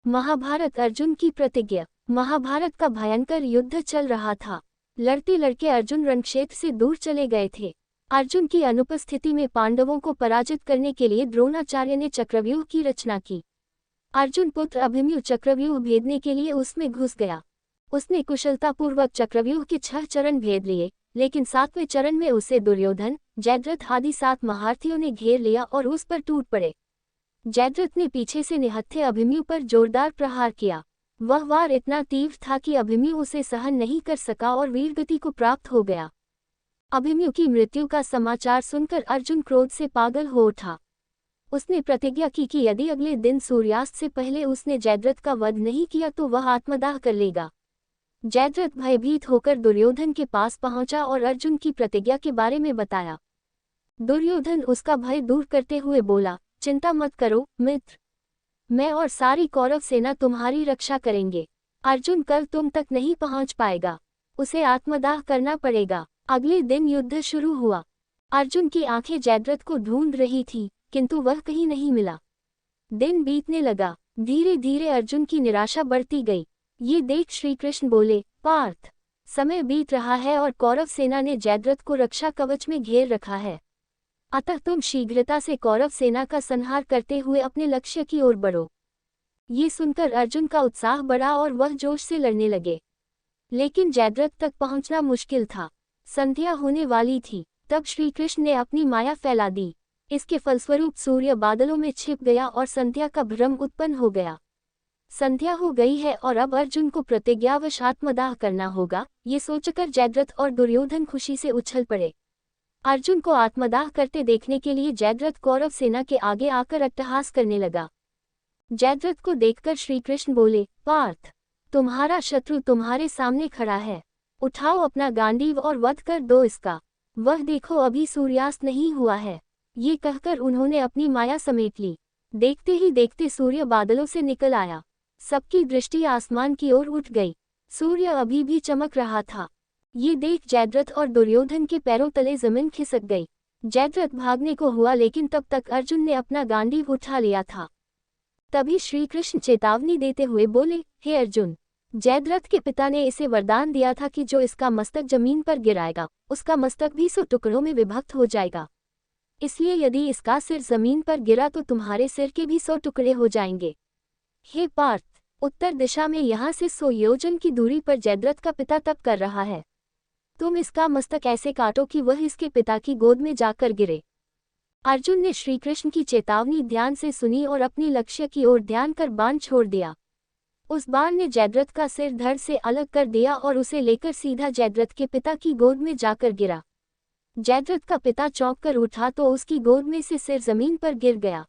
महाभारत। अर्जुन की प्रतिज्ञा। महाभारत का भयंकर युद्ध चल रहा था। लड़ते लड़के अर्जुन रणक्षेत्र से दूर चले गए थे। अर्जुन की अनुपस्थिति में पांडवों को पराजित करने के लिए द्रोणाचार्य ने चक्रव्यूह की रचना की। अर्जुन पुत्र अभिमन्यु चक्रव्यूह भेदने के लिए उसमें घुस गया। उसने कुशलतापूर्वक चक्रव्यूह के 6 चरण भेद लिए, लेकिन 7वें चरण में उसे दुर्योधन, जयद्रथ आदि 7 महारथियों ने घेर लिया और उस पर टूट पड़े। जयद्रथ ने पीछे से निहत्थे अभिमन्यु पर जोरदार प्रहार किया। वह वार इतना तीव्र था कि अभिमन्यु उसे सहन नहीं कर सका और वीरगति को प्राप्त हो गया। अभिमन्यु की मृत्यु का समाचार सुनकर अर्जुन क्रोध से पागल हो उठा। उसने प्रतिज्ञा की कि यदि अगले दिन सूर्यास्त से पहले उसने जयद्रथ का वध नहीं किया तो वह आत्मदाह कर लेगा। जयद्रथ भयभीत होकर दुर्योधन के पास पहुंचा और अर्जुन की प्रतिज्ञा के बारे में बताया। दुर्योधन उसका भय दूर करते हुए बोला, चिंता मत करो मित्र, मैं और सारी कौरव सेना तुम्हारी रक्षा करेंगे। अर्जुन कल तुम तक नहीं पहुंच पाएगा, उसे आत्मदाह करना पड़ेगा। अगले दिन युद्ध शुरू हुआ। अर्जुन की आंखें जयद्रथ को ढूंढ रही थी, किंतु वह कहीं नहीं मिला। दिन बीतने लगा। धीरे धीरे अर्जुन की निराशा बढ़ती गई। ये देख श्री कृष्ण बोले, पार्थ, समय बीत रहा है और कौरव सेना ने जयद्रथ को रक्षा कवच में घेर रखा है। अतः तुम शीघ्रता से कौरव सेना का संहार करते हुए अपने लक्ष्य की ओर बढ़ो। ये सुनकर अर्जुन का उत्साह बढ़ा और वह जोश से लड़ने लगे। लेकिन जयद्रथ तक पहुंचना मुश्किल था। संध्या होने वाली थी। तब श्री कृष्ण ने अपनी माया फैला दी। इसके फलस्वरूप सूर्य बादलों में छिप गया और संध्या का भ्रम उत्पन्न हो गया। संध्या हो गई है और अब अर्जुन को प्रतिज्ञावश आत्मदाह करना होगा, ये सोचकर जयद्रथ और दुर्योधन खुशी से उछल पड़े। अर्जुन को आत्मदाह करते देखने के लिए जयद्रथ कौरव सेना के आगे आकर अट्टहास करने लगा। जयद्रथ को देखकर श्री कृष्ण बोले, पार्थ, तुम्हारा शत्रु तुम्हारे सामने खड़ा है, उठाओ अपना गांडीव और वध कर दो इसका। वह देखो अभी सूर्यास्त नहीं हुआ है। ये कहकर उन्होंने अपनी माया समेट ली। देखते ही देखते सूर्य बादलों से निकल आया। सबकी दृष्टि आसमान की ओर उठ गई। सूर्य अभी भी चमक रहा था। ये देख जयद्रथ और दुर्योधन के पैरों तले जमीन खिसक गई। जयद्रथ भागने को हुआ, लेकिन तब तक अर्जुन ने अपना गांडीव उठा लिया था। तभी श्री कृष्ण चेतावनी देते हुए बोले, हे अर्जुन, जयद्रथ के पिता ने इसे वरदान दिया था कि जो इसका मस्तक जमीन पर गिराएगा, उसका मस्तक भी 100 टुकड़ों में विभक्त हो जाएगा। इसलिए यदि इसका सिर जमीन पर गिरा तो तुम्हारे सिर के भी 100 टुकड़े हो जाएंगे। हे पार्थ, उत्तर दिशा में यहाँ से 100 योजन की दूरी पर जयद्रथ का पिता तप कर रहा है। तुम इसका मस्तक ऐसे काटो कि वह इसके पिता की गोद में जाकर गिरे। अर्जुन ने श्री कृष्ण की चेतावनी ध्यान से सुनी और अपनी लक्ष्य की ओर ध्यान कर बाण छोड़ दिया। उस बाण ने जयद्रथ का सिर धड़ से अलग कर दिया और उसे लेकर सीधा जयद्रथ के पिता की गोद में जाकर गिरा। जयद्रथ का पिता चौंक कर उठा तो उसकी गोद में से सिर जमीन पर गिर गया।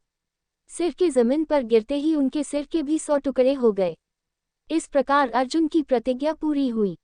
सिर के जमीन पर गिरते ही उनके सिर के भी 100 टुकड़े हो गए। इस प्रकार अर्जुन की प्रतिज्ञा पूरी हुई।